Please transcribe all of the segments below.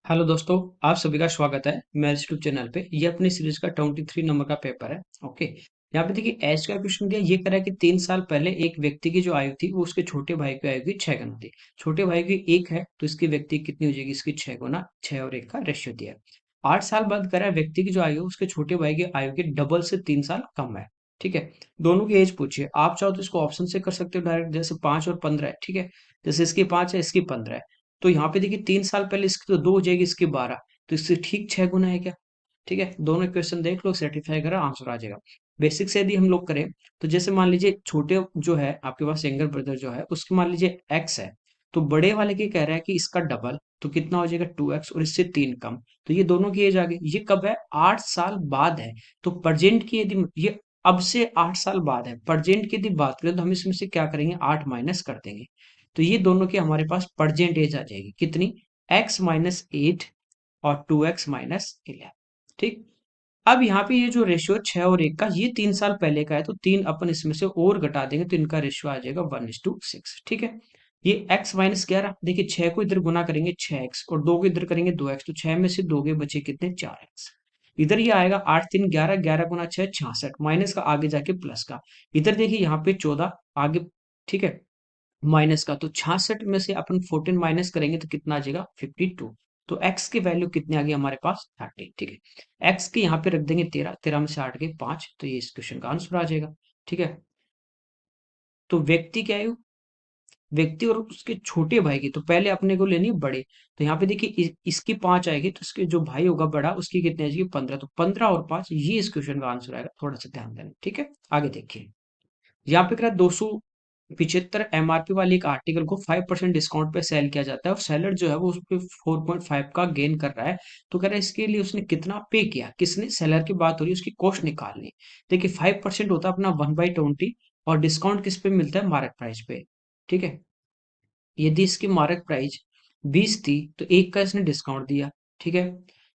Hello दोस्तों, आप सभी का स्वागत है मेरे यूट्यूब चैनल पे। ये अपनी सीरीज का 23 नंबर का पेपर है। ओके, यहाँ पे देखिए एज का क्वेश्चन दिया, ये करा कि 3 साल पहले एक व्यक्ति की जो आयु थी वो उसके छोटे भाई की आयु की 6 गुना थी। छोटे भाई की 1 है तो इसकी व्यक्ति कितनी हो जाएगी, इसकी 6 गुना, 6 और 1 का रेशियो दिया है। 8 साल बाद करा व्यक्ति की जो आयु है उसके छोटे भाई की आयु के डबल से 3 साल कम है। ठीक है, दोनों की एज पूछिए। आप चाहो तो इसको ऑप्शन से कर सकते हो डायरेक्ट, जैसे 5 और 15 है। ठीक है, जैसे इसकी 5 है, इसकी 15 है, तो यहाँ पे देखिए 3 साल पहले इसकी तो 2 हो जाएगी, इसकी 12, तो इससे ठीक 6 गुना है क्या। ठीक है, दोनों क्वेश्चन देख लो, सर्टिफाई करा, आंसर आ जाएगा। बेसिक से यदि हम लोग करें तो जैसे मान लीजिए छोटे जो है आपके पास यंगर ब्रदर जो है उसके मान लीजिए एक्स है, तो बड़े वाले की कह रहा है कि इसका डबल, तो कितना हो जाएगा 2x, और इससे 3 कम, तो ये दोनों की एज आ गई। ये कब है, 8 साल बाद है। तो प्रेजेंट की यदि ये अब से 8 साल बाद है, प्रेजेंट की यदि बात करें तो हम इसमें से क्या करेंगे, 8 माइनस कर देंगे, तो ये दोनों की हमारे पास प्रेजेंट एज आ जाएगी कितनी, x-8 और 2x-11। ठीक, अब यहाँ पे ये जो रेशियो 6 और 1 का, ये 3 साल पहले का है, तो 3 अपन इसमें से और घटा देंगे तो इनका रेशियो आ जाएगा 1:6। ठीक है, ये x-11, देखिए 6 को इधर गुना करेंगे 6x और 2 को इधर करेंगे 2x, तो 6 में से 2 के बचे कितने, 4x। इधर ये आएगा 8×3=11, 11×6 66, माइनस का आगे जाके प्लस का, इधर देखिए यहाँ पे 14 आगे। ठीक है, माइनस का, तो 66 में से अपन 14 माइनस करेंगे तो कितना आ जाएगा, 52। तो x की वैल्यू कितनी आ गई हमारे पास, 30। ठीक है, x की यहाँ पे रख देंगे 13, 13 में से 8 गए 5, तो ये इस क्वेश्चन का आंसर आ जाएगा। ठीक है, तो व्यक्ति क्या है, व्यक्ति और उसके छोटे भाई की तो पहले अपने को लेनी है बड़े, तो यहाँ पे देखिए इसकी 5 आएगी, तो इसके जो भाई होगा बड़ा उसकी कितनी आएगी, 15, तो 15 और 5, ये इस क्वेश्चन का आंसर आएगा। थोड़ा सा ध्यान देना। ठीक है, आगे देखिए, यहाँ पे कह रहा है 275 एमआरपी वाली एक आर्टिकल को 5% डिस्काउंट पे सेल किया जाता है और सेलर जो है वो उस पे 4.5 का गेन कर रहा है। तो कह रहा है इसके लिए उसने कितना पे किया, किसने, सेलर की बात हो रही है, उसकी कॉस्ट निकालनी। देखिए 5% होता है अपना 1/20, और डिस्काउंट किस पे मिलता है, मार्केट प्राइस पे। ठीक है, यदि इसकी मार्केट प्राइस 20 थी तो 1 का इसने डिस्काउंट दिया। ठीक है,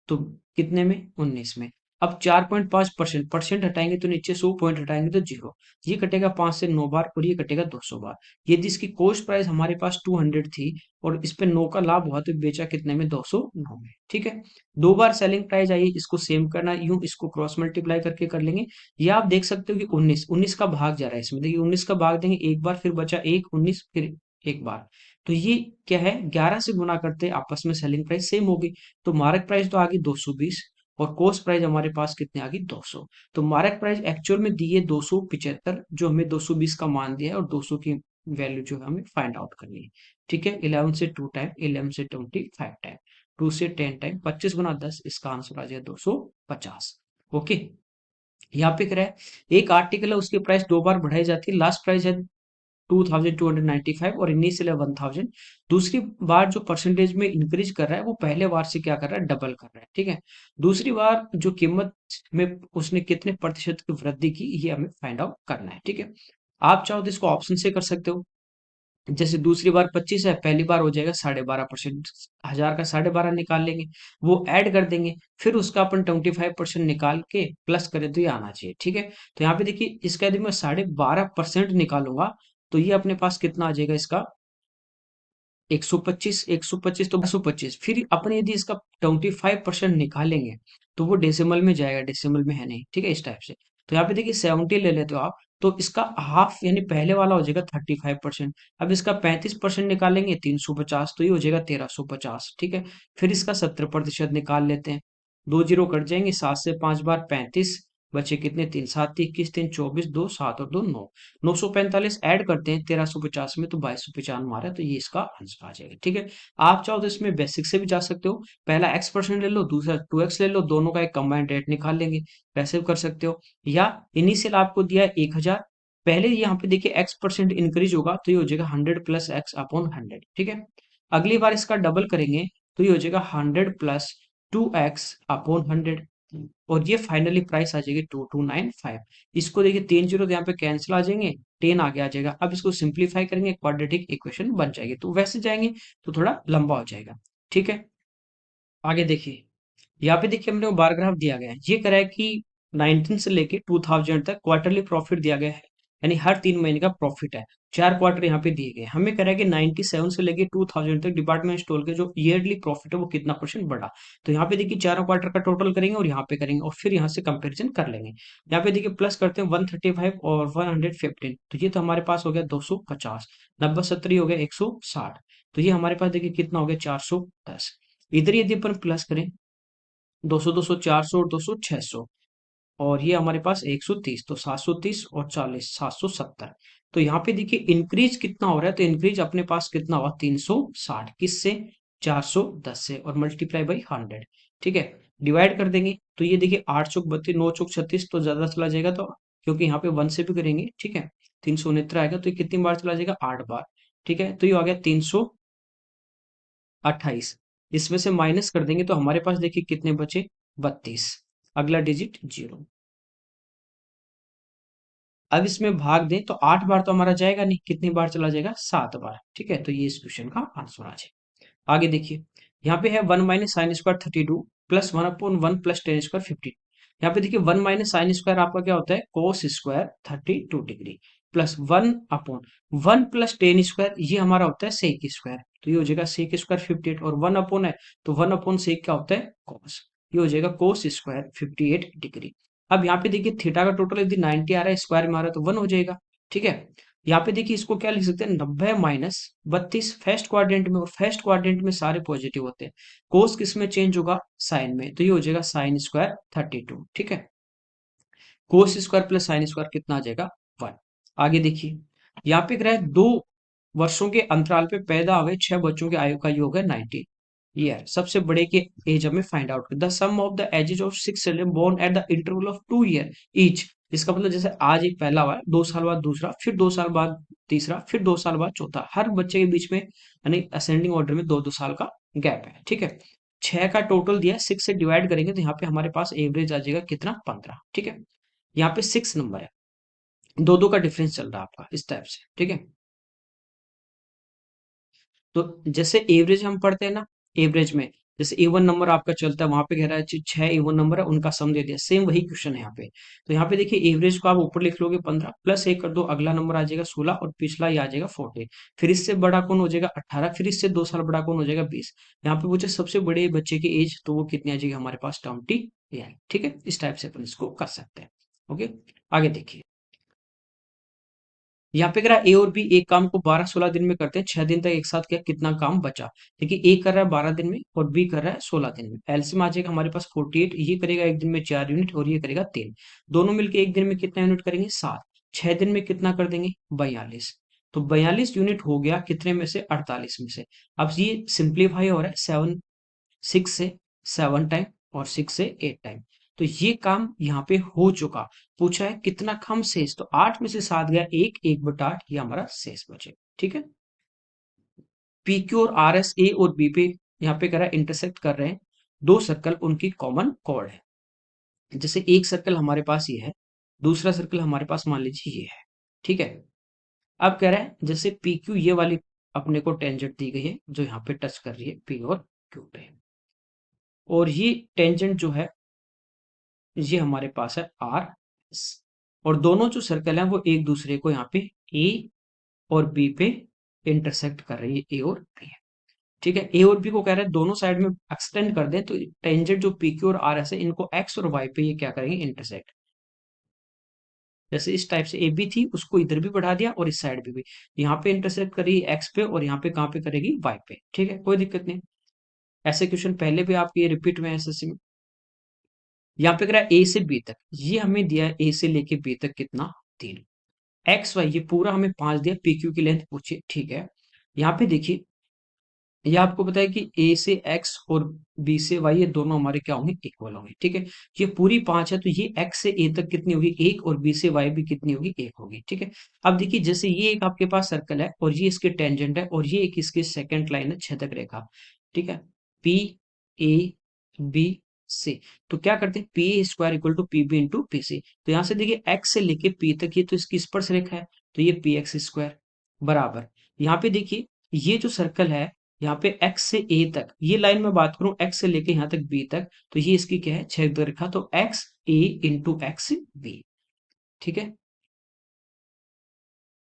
तो कितने में, 19 में। अब 4.5% परसेंट हटाएंगे तो नीचे 100 पॉइंट हटाएंगे तो 0, ये कटेगा 5 से 9 बार और ये कटेगा 200 बार। यदि इसकी कॉस्ट प्राइस हमारे पास 200 थी और इस पे 9 का लाभ हुआ तो बेचा कितने में, 209 में। ठीक है, 2 बार सेलिंग प्राइस आई, इसको सेम करना, यूं इसको क्रॉस मल्टीप्लाई करके कर लेंगे। या आप देख सकते हो कि 19 19 का भाग जा रहा है इसमें, देखिए 19 का भाग देंगे एक बार, फिर बचा 1, 19, फिर एक बार, तो ये क्या है, 11 से गुना करते आपस में सेलिंग प्राइस सेम होगी। तो मार्केट प्राइस तो आ गई 220 और कॉस्ट प्राइस हमारे पास कितने आ गई, 200। तो मार्केट प्राइस एक्चुअल में दी है 275, जो हमें 220 का मान दिया है, और 200 की वैल्यू जो है हमें फाइंड आउट करनी है। ठीक है, 11 से 2 टाइम, 11 से 25 टाइम, 2 से 10 टाइम, 25×10, इसका आंसर आ जाएगा 250। ओके, यहाँ पे क्या है, एक आर्टिकल है उसकी प्राइस 2 बार बढ़ाई जाती है, लास्ट प्राइस है 2295 और इनिशियल है 1000। दूसरी बार जो परसेंटेज में इंक्रीज कर रहा है वो पहले बार से क्या कर रहा है, डबल कर रहा है। ठीक है, दूसरी बार जो कीमत में उसने कितने प्रतिशत की वृद्धि की, ये हमें फाइंड आउट करना है। ठीक है, आप चाहो तो इसको ऑप्शन से कर सकते हो। जैसे दूसरी बार 25 है, पहली बार हो जाएगा 12.5%, 1000 का 12.5 निकाल लेंगे, वो ऐड कर देंगे, फिर उसका अपन 25% निकाल के प्लस करें तो ये आना चाहिए। ठीक है, तो यहाँ पे देखिए इसका यदि मैं 12.5% निकालूंगा तो ये अपने पास कितना आ जाएगा, इसका 125, 125 तो 225, फिर अपन यदि इसका 25% निकालेंगे तो वो डेसिमल में जाएगा, डेसिमल में है नहीं। ठीक है, इस टाइप से। तो यहाँ पे देखिए 70 ले लेते हो आप, तो इसका हाफ यानी पहले वाला हो जाएगा 35%। अब इसका 35% निकालेंगे 350, तो ये हो जाएगा 1350। ठीक है, फिर इसका 70% निकाल लेते हैं, 2 जीरो कट जाएंगे, 7 से 5 बार 35, बचे कितने, 3 7 21, 3 24, 2 7 और 2 9, 945 ऐड करते हैं 1350 में तो 2295 आ रहा है, तो ये इसका आंसर आ जाएगा। ठीक है, आप चाहो तो इसमें बेसिक से भी जा सकते हो, पहला x% ले लो, दूसरा 2x ले लो, दोनों का एक कंबाइंड रेट निकाल लेंगे, वैसे भी कर सकते हो। या इनिशियल आपको दिया है 1000, पहले यहाँ पे देखिए x% इंक्रीज होगा तो ये हो जाएगा 100 प्लस एक्स अपॉन 100। ठीक है, अगली बार इसका डबल करेंगे तो ये हो जाएगा 100 प्लस 2x अपॉन 100, और ये फाइनली प्राइस आ जाएगी 2295। इसको देखिए 3 जीरो तो यहाँ पे कैंसिल आ जाएंगे, 10 आगे आ जाएगा। अब इसको सिंप्लीफाई करेंगे, क्वाड्रेटिक इक्वेशन बन जाएगी, तो वैसे जाएंगे तो थोड़ा लंबा हो जाएगा। ठीक है, आगे देखिए, यहाँ पे देखिए हमने वो बार ग्राफ दिया गया है, ये कह रहा है कि 19 से लेके 2000 तक क्वार्टरली प्रॉफिट दिया गया है। यानी हर 3 महीने का प्रॉफिट है। 4 क्वार्टर यहाँ पे दिए गए, हमें कह रहा है कि 97 से लेके 2000 तक डिपार्टमेंट स्टोर के जो ईयरली प्रॉफिट है वो कितना परसेंट बढ़ा। तो यहाँ पे देखिए चारों क्वार्टर का टोटल करेंगे और यहाँ पे करेंगे और फिर यहाँ से कंपेरिजन कर लेंगे। यहाँ पे देखिए प्लस करते हैं 135 और 115, तो ये तो हमारे पास हो गया 250, 90 70 हो गया 160, तो ये हमारे पास देखिए कितना हो गया 410। इधर यदि अपन प्लस करें 200 200 400 और 200 600, और ये हमारे पास 130, तो 730 और 40 770। तो यहाँ पे देखिए इंक्रीज कितना हो रहा है, तो इंक्रीज अपने पास कितना हुआ 360, किससे 410 से, और मल्टीप्लाई बाई 100। ठीक है, डिवाइड कर देंगे तो ये देखिए 8 चौक 32 9 चौक 36, तो ज्यादा चला जाएगा, तो क्योंकि यहाँ पे 1 से भी करेंगे, ठीक है 369 आएगा, तो ये कितनी बार चला जाएगा 8 बार। ठीक है, तो ये आ गया 328, इसमें से माइनस कर देंगे तो हमारे पास देखिए कितने बचे 32, अगला डिजिट 0। अब इसमें भाग दें तो 8 बार तो हमारा जाएगा नहीं, कितनी बार चला जाएगा 7 बार। ठीक है, तो ये इस क्वेश्चन का आंसर आ जाए। आगे देखिए, यहाँ पे है 1 - sin² 32 प्लस 1/1 प्लस tan² 15। यहाँ पे देखिए 1 - sin² आपका क्या होता है cos² 32 degree, plus 1/1 plus tan² ये हमारा होता है sec², तो ये हो जाएगा sec² 58, और 1 है तो 1/sec क्या होता है cos, ये हो जाएगा cos² 58 डिग्री। अब यहाँ पे देखिए थीटा का टोटल यदि 90 आ रहा है, स्क्वायर में आ रहा है तो 1 हो जाएगा। ठीक है, यहाँ पे देखिए इसको क्या लिख सकते हैं 90 - 32 फर्स्ट क्वाड्रेंट में, और फर्स्ट क्वाड्रेंट में सारे पॉजिटिव होते हैं। कोस किस में चेंज होगा साइन में, तो ये हो जाएगा sin² 32। ठीक है, cos² प्लस sin² कितना आ जाएगा 1। आगे देखिए, यहाँ पे कह रहा है 2 वर्षों के अंतराल पे पैदा हुए 6 बच्चों की आयु का योग है 90 ईयर। सबसे बड़े के एज हमें फाइंड आउट कर, the sum of the ages of 6 children born at the interval of 2 year each. इसका मतलब जैसे आज एक पहला हुआ है, 2 साल बाद दूसरा, फिर 2 साल बाद तीसरा, फिर 2 साल बाद चौथा, हर बच्चे के बीच में यानी असेंडिंग ऑर्डर में 2 2 साल का गैप है। ठीक है, 6 का टोटल दिया, 6 से डिवाइड करेंगे तो यहाँ पे हमारे पास एवरेज आ जाएगा कितना 15। ठीक है, यहाँ पे 6 नंबर है, 2 2 का डिफरेंस चल रहा है आपका इस टाइप से। ठीक है, तो जैसे एवरेज हम पढ़ते हैं ना, एवरेज में जैसे इवन नंबर आपका चलता है, वहां पे कह रहा है 6 इवन नंबर है उनका सम दे दिया, सेम वही क्वेश्चन है यहाँ पे। तो यहाँ पे देखिए एवरेज को आप ऊपर लिख लोगे 15 प्लस 1 कर दो, अगला नंबर आ जाएगा 16 और पिछला ये आ जाएगा 14। फिर इससे बड़ा कौन हो जाएगा 18, फिर इससे 2 साल बड़ा कौन हो जाएगा 20। यहाँ पे पूछे सबसे बड़े बच्चे की एज, तो वो कितनी आ जाएगी हमारे पास 20 ईयर। ठीक है, इस टाइप से अपन इसको कर सकते हैं। ओके, आगे देखिए, यहाँ पे कह रहा है ए और बी एक काम को 12 16 दिन में करते हैं, 6 दिन तक एक साथ किया, कितना काम बचा। देखिए ए कर रहा है 12 दिन में और बी कर रहा है 16 दिन में, एलसीएम आ जाएगा हमारे पास 48, ये करेगा एक दिन में 4 यूनिट और ये करेगा 3, दोनों मिलके एक दिन में कितना यूनिट करेंगे 7, 6 दिन में कितना कर देंगे 42। तो 42 यूनिट हो गया कितने में से 48 में से। अब ये सिंप्लीफाई हो रहा है 6 से 7 टाइम और 6 से 8 टाइम, तो ये काम यहाँ पे हो चुका। पूछा है कितना कम शेष, तो 8 में से 7 गया, 1 1/8, ये हमारा शेष बचे। ठीक है, पी क्यू और आर एस ए और बी पे यहाँ पे कह रहा है इंटरसेक्ट कर रहे हैं 2 सर्कल, उनकी कॉमन कॉर्ड है। जैसे एक सर्कल हमारे पास ये है, दूसरा सर्कल हमारे पास मान लीजिए ये है। ठीक है, अब कह रहा है जैसे पी क्यू ये वाली अपने को टेंजेंट दी गई है जो यहाँ पे टच कर रही है पी और क्यू पे, और ये टेंजेंट जो है ये हमारे पास है आर एस, और दोनों जो सर्कल हैं वो एक दूसरे को यहाँ पे ए और बी पे इंटरसेक्ट कर रही है, ए और बी। ठीक है, ए और बी को कह रहे हैं दोनों साइड में एक्सटेंड कर दें, तो टेंजेंट जो पी क्यू और आर एस है इनको एक्स और वाई पे ये क्या करेंगे इंटरसेक्ट। जैसे इस टाइप से ए बी थी उसको इधर भी बढ़ा दिया और इस साइड भी यहाँ पे इंटरसेक्ट करेगी एक्स पे और यहाँ पे कहाँ पे करेगी वाई पे। ठीक है, कोई दिक्कत नहीं, ऐसे क्वेश्चन पहले भी आपके ये रिपीट में एसएससी में। यहाँ पे कह रहा है ए से बी तक, ये हमें दिया है ए से लेके बी तक कितना 3, एक्स वाई ये पूरा हमें 5 दिया, पी क्यू की लेंथ पूछिए। ठीक है, यहाँ पे देखिए ये आपको पता है कि ए से एक्स और बी से वाई ये दोनों हमारे क्या होंगे इक्वल होंगे। ठीक है, ये पूरी 5 है तो ये एक्स से ए तक कितनी होगी 1, और बी से वाई भी कितनी होगी 1 होगी। ठीक है, अब देखिए जैसे ये एक आपके पास सर्कल है और ये इसके टेंजेंट है और ये एक इसके सेकंड लाइन है छेदक रेखा। ठीक है, पी ए बी सी, तो क्या करते हैं P square equal to P B into P C. तो यहाँ से देखिए एक्स से लेके पी तक ये तो इसकी स्पर्श रेखा है, तो ये पी एक्स स्क्वायर बराबर, यहाँ पे देखिए ये जो सर्कल है यहाँ पे x से a तक, ये लाइन में बात करूं x से लेके यहाँ तक b तक, तो ये इसकी क्या है छेद रेखा, तो x a into X B. ठीक है,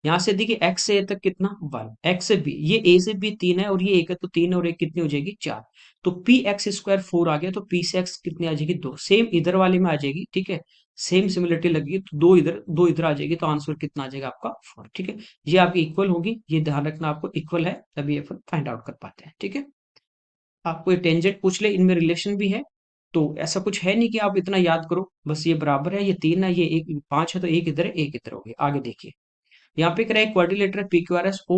यहाँ से देखिए x से a तक कितना 1, x से b, ये a से b 3 है और ये 1 है, तो 3 और 1 कितनी हो जाएगी 4। तो पी एक्स स्क्वायर 4 आ गया, तो पी से x कितनी आ जाएगी 2, सेम इधर वाले में आ जाएगी, ठीक है। सेम सिमिलरिटी लगेगी तो दो इधर आ जाएगी, तो आंसर कितना आ जाएगा आपका 4, ठीक है। ये आपकी इक्वल होगी, ये ध्यान रखना आपको इक्वल है तभी ये फाइंड आउट कर पाते हैं, ठीक है। आपको ये टेंजेंट पूछ ले, इनमें रिलेशन भी है, तो ऐसा कुछ है नहीं कि आप इतना याद करो, बस ये बराबर है, ये 3 है, ये एक 5 है, तो एक इधर है एक इधर हो गया। आगे देखिए, यहाँ पे कह रहा है quadrilateral P Q R S O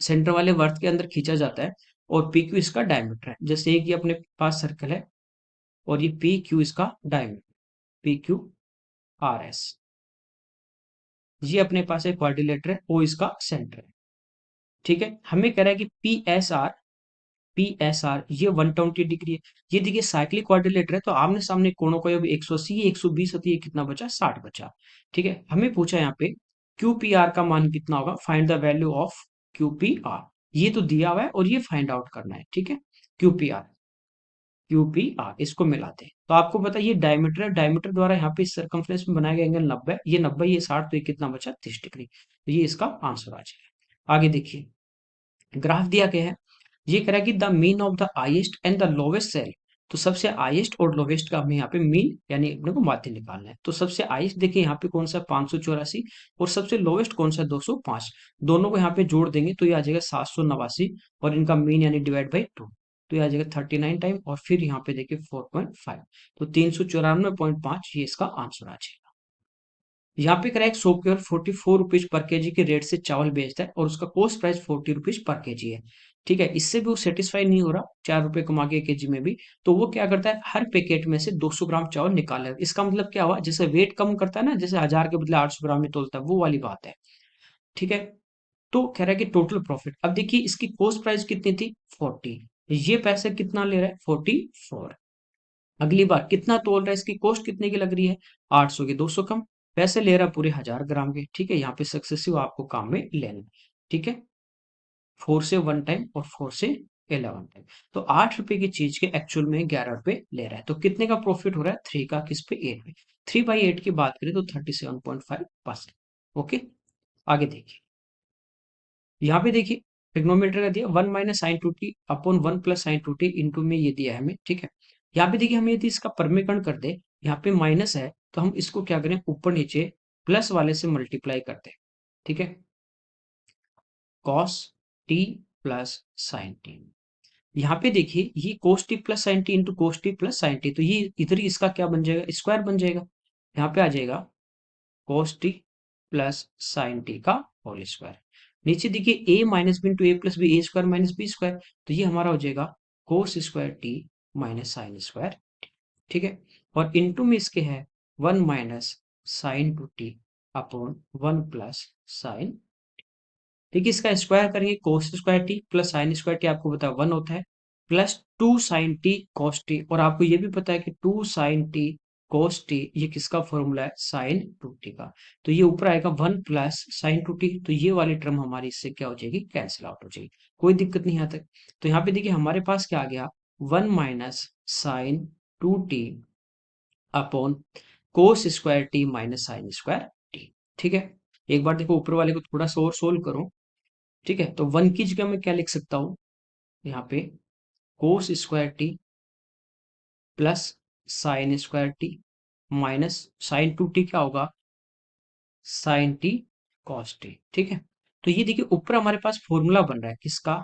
centre वाले वर्त के अंदर खींचा जाता है और पी क्यू इसका डायमीटर है। जैसे एक ये अपने पास सर्कल है और ये पी क्यू इसका diameter, P Q R S, ये अपने पास एक क्वाड्रिलेटर है, ओ इसका सेंटर है, ठीक है। हमें कह रहा है कि पी एस आर ये 120 डिग्री है। ये देखिए साइक्लिक क्वाड्रिलेटर है, तो आमने सामने कोणों का योग 180 120 होती है, कितना बचा 60 बचा, ठीक है। हमें पूछा यहाँ पे क्यू पी आर का मान कितना होगा, find the value of Q P R. ये तो दिया हुआ है और ये फाइंड आउट करना है, ठीक है। Q P R, Q P R इसको मिलाते हैं, तो आपको पता है ये डायमीटर है, डायमीटर द्वारा यहाँ पे इस सर्कमफ्रेंस में बनाया गया एंगल 90, ये 90 ये 60, तो ये कितना बचा 30 डिग्री, तो ये इसका आंसर आ जाएगा। आगे देखिए, ग्राफ दिया गया है, ये कह रहा है कि the mean of the highest and the lowest sale. तो सबसे हाईएस्ट और लोवेस्ट का हमें यहाँ पे मीन यानी अपने को माध्य निकालना है। तो सबसे हाईएस्ट देखिए यहाँ पे कौन सा 584 और सबसे लोवेस्ट कौन सा 205, दोनों को यहाँ पे जोड़ देंगे तो ये आ जाएगा 789 और इनका मीन यानी डिवाइड बाई 2, तो ये आ जाएगा 39 टाइम और फिर यहाँ पे देखिए 4.5, तो 394.5 ये इसका आंसर आ जाएगा। यहाँ पे करें शॉपकीपर 44 रुपीज पर केजी के रेट से चावल बेचता है और उसका cost price 40 rupees per KG है, ठीक है। इससे भी वो सेटिस्फाई नहीं हो रहा, 4 रुपए कमा के केजी में भी, तो वो क्या करता है हर पैकेट में से 200 ग्राम चावल निकाल है। इसका मतलब क्या हुआ, जैसे वेट कम करता है ना, जैसे 1000 के बदले 800 ग्राम में तोलता है, वो वाली बात है, ठीक है। तो कह रहा है कि टोटल प्रॉफिट, अब देखिए इसकी कॉस्ट प्राइस कितनी थी 40, ये पैसे कितना ले रहा है 44। अगली बार कितना तोल रहा है, इसकी कॉस्ट कितने की लग रही है 800 की, 200 कम, पैसे ले रहा है पूरे 1000 ग्राम के, ठीक है। यहाँ पे सक्सेसिव आपको काम में लेना, ठीक है। 4 से 1 टाइम और 4 से 11 टाइम, तो 8 रुपए की चीज के एक्चुअल में 11 रुपए ले रहा है, तो कितने का प्रॉफिट हो रहा है 3 का, किस पे 8 पे, 3/8 की बात करें तो 37.5%। ओके, आगे देखिए, यहाँ पे देखिए ट्रिग्नोमेट्री का दिया 1 minus sine two T upon 1 plus sign two T into में ये दिया है हमें, ठीक है। यहाँ पे देखिए हमें यदि इसका परमीकरण कर दे, यहाँ पे माइनस है तो हम इसको क्या करें ऊपर नीचे प्लस वाले से मल्टीप्लाई करते हैं, ठीक है। Cos T plus sine T, यहाँ पे देखिए ये cos t plus sine T into cos t plus sine T, तो ये इधर ही इसका क्या बन जाएगा स्क्वायर बन जाएगा, यहाँ पे आ जाएगा cos t plus sine T का होल स्क्वायर। नीचे देखिए a minus B into A plus B, A square minus B square, तो ये हमारा हो जाएगा cos square T minus sine square, ठीक है। और इंटू में इसके है 1 minus sine two T upon 1 plus sine, देखिए इसका स्क्वायर करेंगे cos square T plus sine square T, आपको पता है 1 होता है, plus 2 sign T cos T, और आपको ये भी पता है कि 2 साइन टी कॉस टी ये किसका फॉर्मूला है साइन टू टी का, तो ये ऊपर आएगा 1 प्लस साइन टू टी, तो ये वाली टर्म हमारी इससे क्या हो जाएगी कैंसिल आउट हो जाएगी, कोई दिक्कत नहीं यहाँ तक। तो यहाँ पे देखिए हमारे पास क्या आ गया 1 minus sine two T upon कोस square T minus sine square T, ठीक है। एक बार देखो ऊपर वाले को थोड़ा सा और सोल्व करो, ठीक है। तो 1 की जगह मैं क्या लिख सकता हूं यहाँ पे कोस square T plus sine square T minus sine two T क्या होगा साइन टी कॉस टी, ठीक है। तो ये देखिए ऊपर हमारे पास फॉर्मूला बन रहा है किसका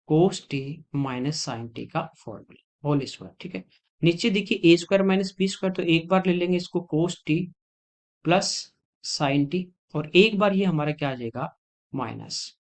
cos t minus sign T का फॉर्मूला होल स्क्वायर, ठीक है। नीचे देखिए ए स्क्वायर माइनस बी स्क्वायर, तो एक बार ले लेंगे इसको cos t plus sine T, और एक बार ये हमारा क्या आ जाएगा माइनस,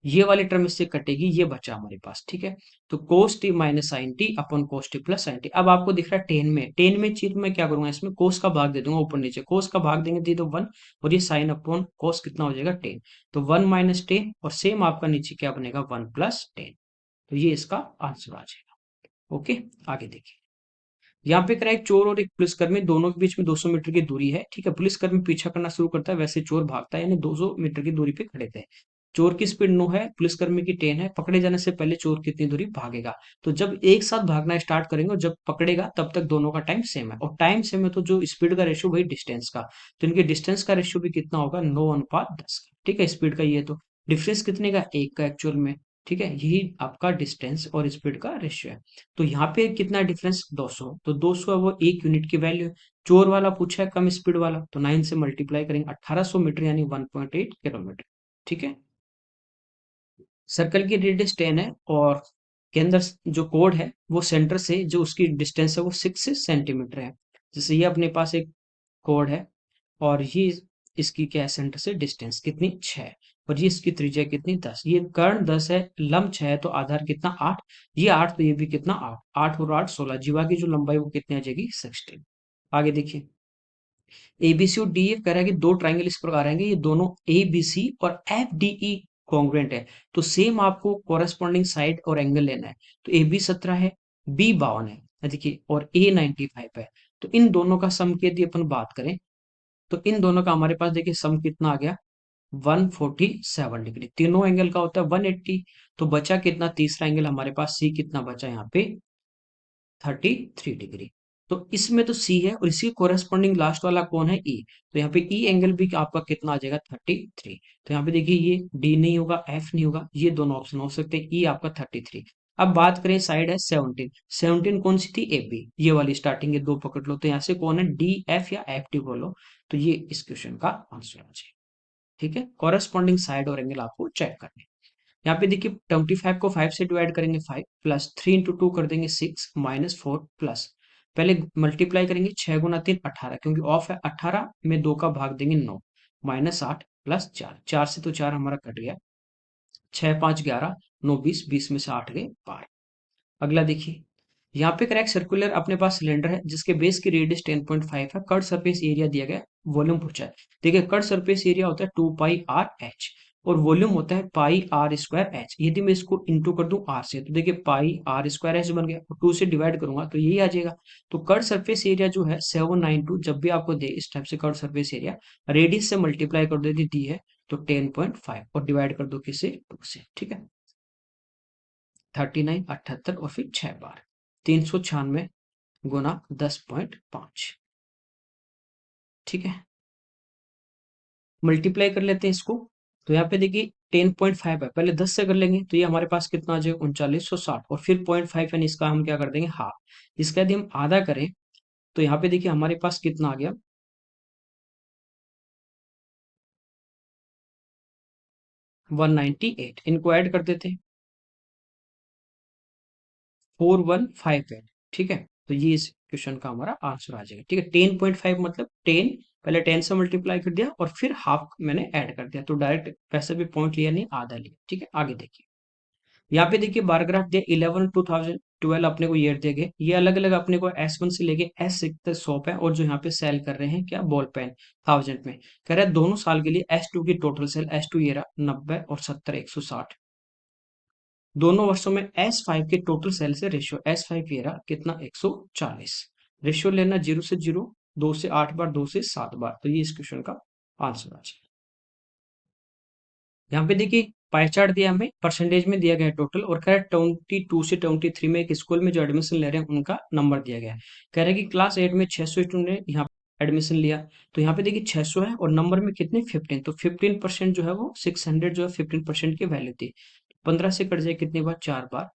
ये वाली टर्म इससे कटेगी, ये बचा हमारे पास, ठीक है। तो cos t minus sign T अपन cos t plus sine T, अब आपको दिख रहा है टेन में चीज मैं क्या करूंगा इसमें कोस का भाग दे दूंगा, ऊपर नीचे कोस का भाग देंगे दे दो 1, और ये साइन अपॉन कोस कितना हो जाएगा 10, तो 1 माइनस 10 और सेम आपका नीचे क्या बनेगा 1 प्लस 10, तो ये इसका आंसर आ जाएगा। ओके, आगे देखिए, यहाँ पे करा एक चोर और एक पुलिसकर्मी दोनों के बीच में 200 मीटर की दूरी है, ठीक है। पुलिसकर्मी पीछा करना शुरू करता है, वैसे चोर भागता है, यानी 200 मीटर की दूरी पे खड़े थे। चोर की स्पीड 9 है, पुलिसकर्मी की 10 है, पकड़े जाने से पहले चोर कितनी दूरी भागेगा। तो जब एक साथ भागना स्टार्ट करेंगे और जब पकड़ेगा तब तक दोनों का टाइम सेम है, और टाइम सेम है तो जो स्पीड का रेशियो वही डिस्टेंस का, तो इनके डिस्टेंस का रेशियो भी कितना होगा, 9:10 का। ठीक है, स्पीड का ये तो डिफरेंस कितने का, एक का एक्चुअल में। ठीक है, यही आपका डिस्टेंस और स्पीड का रेशियो है। तो यहाँ पे कितना डिफरेंस, 200, तो 200 है वो एक यूनिट की वैल्यू है। चोर वाला पूछा है कम स्पीड वाला, तो 9 से मल्टीप्लाई करेंगे, 1800 मीटर यानी 1.8 किलोमीटर। ठीक है, सर्कल की रेडियस 10 है, और के अंदर जो कोड है वो सेंटर से जो उसकी डिस्टेंस है वो 6 सेंटीमीटर है। जैसे ये अपने पास एक कोड है, और ये इसकी क्या है, सेंटर से डिस्टेंस कितनी, 6, और ये इसकी त्रिज्या कितनी, 10। ये कर्ण 10 है, लंब 6 है, तो आधार कितना, 8। ये 8 तो ये भी कितना, 8, 8 और 8 16, जीवा की जो लंबाई वो कितनी आ जाएगी, 16। आगे देखिए, एबीसी और डीएफ कह रहा है कि दो ट्राइंगल इस प्रकार आएंगे, ये दोनों एबीसी और एफ डी ई कॉन्ग्रुएंट है, तो सेम आपको कोरेस्पॉन्डिंग साइड और एंगल लेना है। तो ए बी 17 है, बी 52 है, देखिए, और ए 95 है। तो इन दोनों का सम की यदि अपन बात करें, तो इन दोनों का हमारे पास देखिए सम कितना आ गया, 147 डिग्री। तीनों एंगल का होता है 180, तो बचा कितना, तीसरा एंगल हमारे पास सी कितना बचा यहाँ पे, 33 डिग्री। तो इसमें तो सी है, और इसके कोरेस्पॉन्डिंग लास्ट वाला कौन है, ई। तो यहाँ पे ई एंगल भी आपका कितना आ जाएगा, 33। तो यहाँ पे देखिए ये डी नहीं होगा, एफ नहीं होगा, ये दोनों ऑप्शन हो सकते हैं, ई आपका 33। अब बात करें, साइड है 17, 17 कौन सी थी, ए बी, ये वाली स्टार्टिंग के दो पकड़ लो, तो यहाँ से कौन है, डी एफ या एफ डी बोलो। तो ये इस क्वेश्चन का आंसर आ जाएगा। ठीक है, कॉरेस्पॉन्डिंग साइड और एंगल आपको चेक करने हैं। यहाँ पे देखिए 25 को 5 से डिवाइड करेंगे, 5 प्लस 3 इंटू 2 कर देंगे 6 माइनस 4 प्लस, पहले मल्टीप्लाई करेंगे, 6 गुना 3 18, क्योंकि ऑफ है, 18 में 2 का भाग देंगे 9, माइनस 8 प्लस 4, 4 से तो 4 हमारा कट गया, 6 5 11, 9 20, 20 में से 8 गए 12। अगला देखिए, यहाँ पे करेक्ट सर्कुलर अपने पास सिलेंडर है जिसके बेस की रेडियस 10.5 है, कर्व सरफेस एरिया दिया गया, वॉल्यूम पूछा है। देखिए कर्व सरफेस एरिया होता है 2 पाई आर एच, और वॉल्यूम होता है पाई आर स्क्वायर एच। यदि मैं इसको इंटू कर दूं आर से, तो देखिए पाई आर स्क्वायर एच बन गया, और 2 से डिवाइड करूंगा तो यही आ जाएगा। तो कर्व सरफेस एरिया जो है 792, जब भी आपको दे इस टाइप से कर्व सरफेस एरिया, रेडियस से मल्टीप्लाई कर दो, यदि दी है तो 10.5, और डिवाइड कर दो किससे, 2 से। ठीक है, 39 78 और फिर 6 बार, 396 गुना 10.5। ठीक है, मल्टीप्लाई कर लेते हैं इसको। तो यहाँ पे देखिए 10.5 है, पहले 10 से कर लेंगे, तो ये हमारे पास कितना आ जाएगा, 3960, और फिर 0.5 यानी इसका हम क्या कर देंगे, हाफ। इसका यदि हम आधा करें, तो यहाँ पे देखिए हमारे पास कितना आ गया, 198। इनको ऐड कर देते हैं, 4158। ठीक है, तो ये इस क्वेश्चन का हमारा आंसर आ जाएगा। ठीक है, 10.5 मतलब 10, पहले 10 से मल्टीप्लाई कर दिया और फिर हाफ मैंने ऐड कर दिया, तो डायरेक्ट वैसे भी पॉइंट लिया नहीं, आधा लिया। ठीक है, आगे देखिए, यहाँ पे देखिए बार ग्राफ दिया, 11 2012 अपने को ईयर दिए गए, ये अलग अलग अपने को S1 से लेके S6 तक शॉप है, और जो यहाँ पे सेल कर रहे हैं क्या, बॉल पेन, 1000 में। कह रहा है दोनों साल के लिए S2 की टोटल सेल, S2 ये रहा 90 और 70 160, दोनों वर्षों में S5 के टोटल सेल से रेशियो, S5 ये रहा कितना, 140। रेशियो लेना 0 से 0, 2 से 8 बार, 2 से 7 बार, तो ये इस क्वेश्चन का आंसर आ जाएगा। यहाँ पे देखिए पाई चार्ट दिया हमें, परसेंटेज में दिया गया है टोटल, और कह रहा है 22 से 23 में एक स्कूल में जो एडमिशन ले रहे हैं उनका नंबर दिया गया है। कह रहा है कि क्लास 8 में 600 स्टूडेंट ने यहाँ एडमिशन लिया, तो यहाँ पे देखिए 600 है, और नंबर में कितने, 15, तो 15% जो है वो 600 जो है 15% की वैल्यू थी, 15 से कट जाए कितनी बार, 4 बार,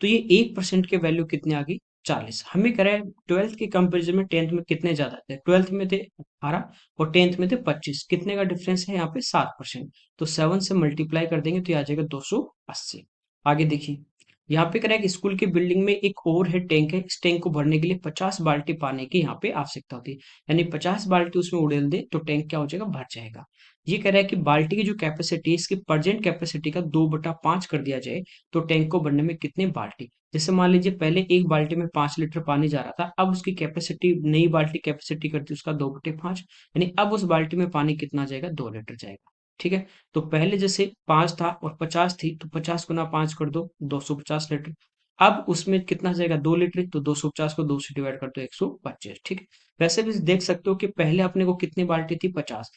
तो ये 1% की वैल्यू कितनी आ गई, 40। हमें कह रहा है ट्वेल्थ के कंपेरिजन में टेंथ में कितने ज्यादा थे, ट्वेल्थ में थे 18 और टेंथ में थे 25, कितने का डिफरेंस है यहाँ पे, 7%। तो 7 से मल्टीप्लाई कर देंगे तो ये आ जाएगा 280। आगे देखिए, यहाँ पे कह रहा है कि स्कूल की बिल्डिंग में एक ओवरहेड टैंक है, इस टैंक को भरने के लिए 50 बाल्टी पानी की यहाँ पे आवश्यकता होती है, यानी 50 बाल्टी उसमें उड़ेल दे तो टैंक क्या हो जाएगा, भर जाएगा। ये कह रहा है कि बाल्टी की जो कैपेसिटी है इसकी प्रेजेंट कैपेसिटी का 2/5 कर दिया जाए, तो टैंक को भरने में कितने बाल्टी, जैसे मान लीजिए पहले एक बाल्टी में 5 लीटर पानी जा रहा था, अब उसकी कैपेसिटी, नई बाल्टी कैपेसिटी करती है उसका 2/5, यानी अब उस बाल्टी में पानी कितना जाएगा, 2 लीटर जाएगा। ठीक है, तो पहले जैसे 5 था और 50 थी, तो 50 गुना 5 कर दो, 250 लीटर। अब उसमें कितना जाएगा, 2 लीटर, तो 250 को 2 से डिवाइड कर दो, 125। ठीक है, वैसे भी देख सकते हो कि पहले अपने को कितनी बाल्टी थी, 50,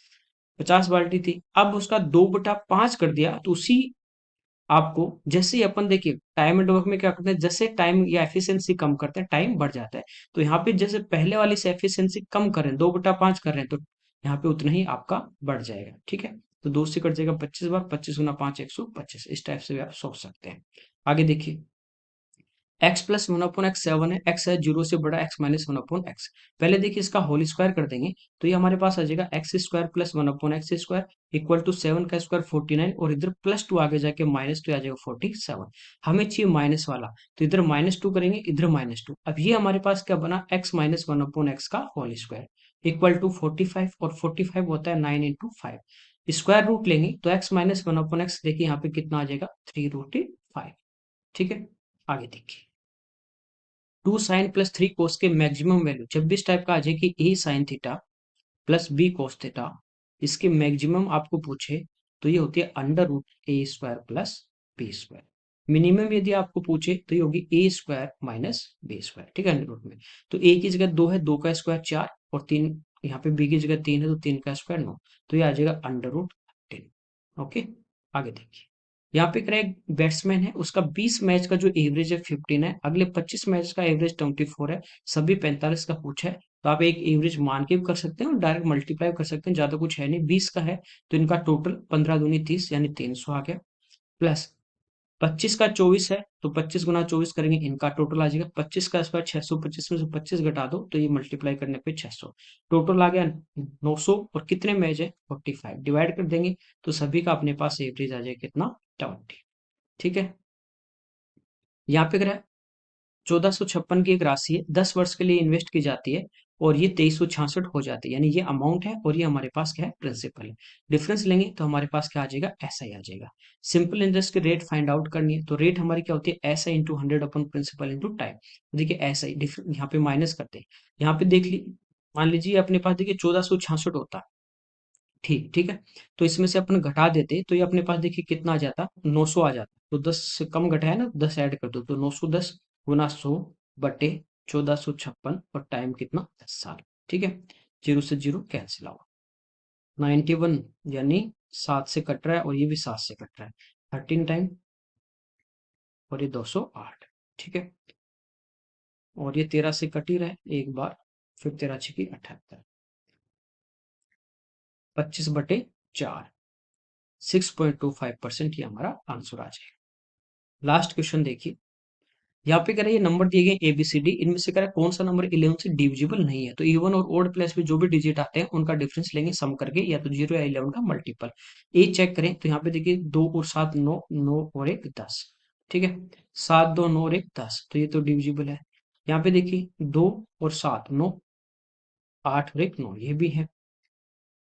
50 बाल्टी थी, अब उसका 2/5 कर दिया, तो उसी आपको जैसे ही अपन देखिए टाइम एंड वर्क में क्या करते हैं, जैसे टाइम या एफिशिएंसी कम करते हैं टाइम बढ़ जाता है। तो यहाँ पे जैसे पहले वाली से एफिशिएंसी कम कर रहे हैं, 2/5 कर रहे हैं, तो यहाँ पे उतना ही आपका बढ़ जाएगा। ठीक है, तो 2 से कट जाएगा 25 बार, 25 गुना 5 125। इस टाइप से भी आप सोच सकते हैं। आगे देखिए, x plus one upon x 7 है, एक्स है 0 से बड़ा, x minus one upon x. पहले देखिए इसका होल स्क्वायर कर देंगे, तो ये हमारे पास आ जाएगा X square plus one upon X square equal to 7 का स्क्वायर 49, और इधर प्लस 2 आगे जाके माइनस 2 आ जाएगा 47। हमें चाहिए माइनस वाला, तो इधर -2 करेंगे, इधर -2। अब ये हमारे पास क्या बना, x minus one upon x का होल स्क्वायर इक्वल टू 45, और 45 होता है 9 इंटू 5। स्क्वायर रूट लेंगे तो x minus one upon x, देखिए यहाँ पे कितना आ जाएगा 3√5। ठीक है, आगे देखिए, 2 साइन प्लस 3 कोस के मैक्सिमम वैल्यू, जब भी इस टाइप का आ जाए कि A sine theta plus B cos theta, इसके मैक्सिमम आपको पूछे, तो ये होती है under root A square plus B square. Minimum यदि आपको पूछे तो ये होगी A square minus B square. ठीक है, अंडर रूट में तो ए की जगह 2 है, 2 का स्क्वायर 4, और 3 यहाँ पे बी की जगह 3 है, तो 3 का स्क्वायर 9, तो ये आ जाएगा अंडर रूट 10। ओके, आगे देखिए, यहाँ पे करें, एक बैट्समैन है, उसका 20 मैच का जो एवरेज है 15 है, अगले 25 मैच का एवरेज 24 है, सभी 45 का पूछा है। तो आप एक एवरेज मान के भी कर सकते हैं और डायरेक्ट मल्टीप्लाई कर सकते हैं, ज्यादा कुछ है नहीं। 20 का है तो इनका टोटल 15 दूनी 30 यानी 300 आ गया, प्लस 25 का 24 है, तो 25 गुना 24 करेंगे, इनका टोटल आ जाएगा 25 का स्क्वायर 600, 25 में से 25 घटा दो तो ये मल्टीप्लाई करने पे 600, टोटल आ गया 900। और कितने मैच है 45, डिवाइड कर देंगे तो सभी का अपने पास एवरेज आ जाएगा कितना 20। ठीक है, यहाँ पे अगर 1456 की एक राशि है, 10 वर्ष के लिए इन्वेस्ट की जाती है, और ये 2366 हो जाती है, यानी ये अमाउंट है और ये हमारे पास क्या है, प्रिंसिपल है। डिफरेंस लेंगे तो हमारे पास क्या आ जाएगा, ऐसा ही आ जाएगा। सिंपल इंटरेस्ट की रेट फाइंड आउट करनी है, तो रेट हमारी क्या होती है, ऐसा इंटू 100 अपन प्रिंसिपल इंटू टाइम। देखिए ऐसा ही यहाँ पे माइनस करते हैं, यहाँ पे देख ली, मान लीजिए अपने पास देखिए 1466 होता, ठीक ठीक है, तो इसमें से अपन घटा देते तो ये अपने पास देखिए कितना आ जाता, 900 आ जाता। तो 10 से कम घटाया ना, 10 ऐड कर दो तो 910 गुना 100 बटे 1456, और टाइम कितना 10 साल। ठीक है, जीरो से जीरो कैंसिल आउट, 91 यानी 7 से कट रहा है, और ये भी 7 से कट रहा है, 13 टाइम, और ये 208। ठीक है, और ये 13 से कट ही रहा है एक बार, फिर 13 छिकी 78, 25/4, 6.25% ये हमारा आंसर आ जाएगा। लास्ट क्वेश्चन देखिए, यहाँ पे कह रहा है ये नंबर दिए गए ABCD, इनमें से कह रहा है कौन सा नंबर 11 से डिविजिबल नहीं है। तो इवन और ओड प्लेस में जो भी डिजिट आते हैं उनका डिफरेंस लेंगे सम करके, या तो 0 या 11 का मल्टीपल। ए चेक करें तो यहाँ पे देखिए 2 और 7 9, 9 और 1 10। ठीक है, 7 2 9 और 1 10, तो ये तो डिविजिबल है। यहाँ पे देखिए 2 और 7 9, 8 और 1 9, ये भी है।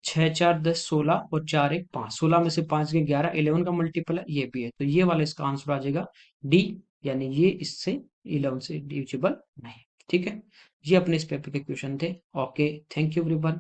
6 4 10 16, और 4 1 5, 16 में से 5 के 11, 11 का मल्टीपल है, ये भी है। तो ये वाला इसका आंसर आ जाएगा डी, यानी ये इससे 11 से डिविजिबल नहीं। ठीक है, ये अपने इस पेपर के क्वेश्चन थे। Okay, thank you everyone.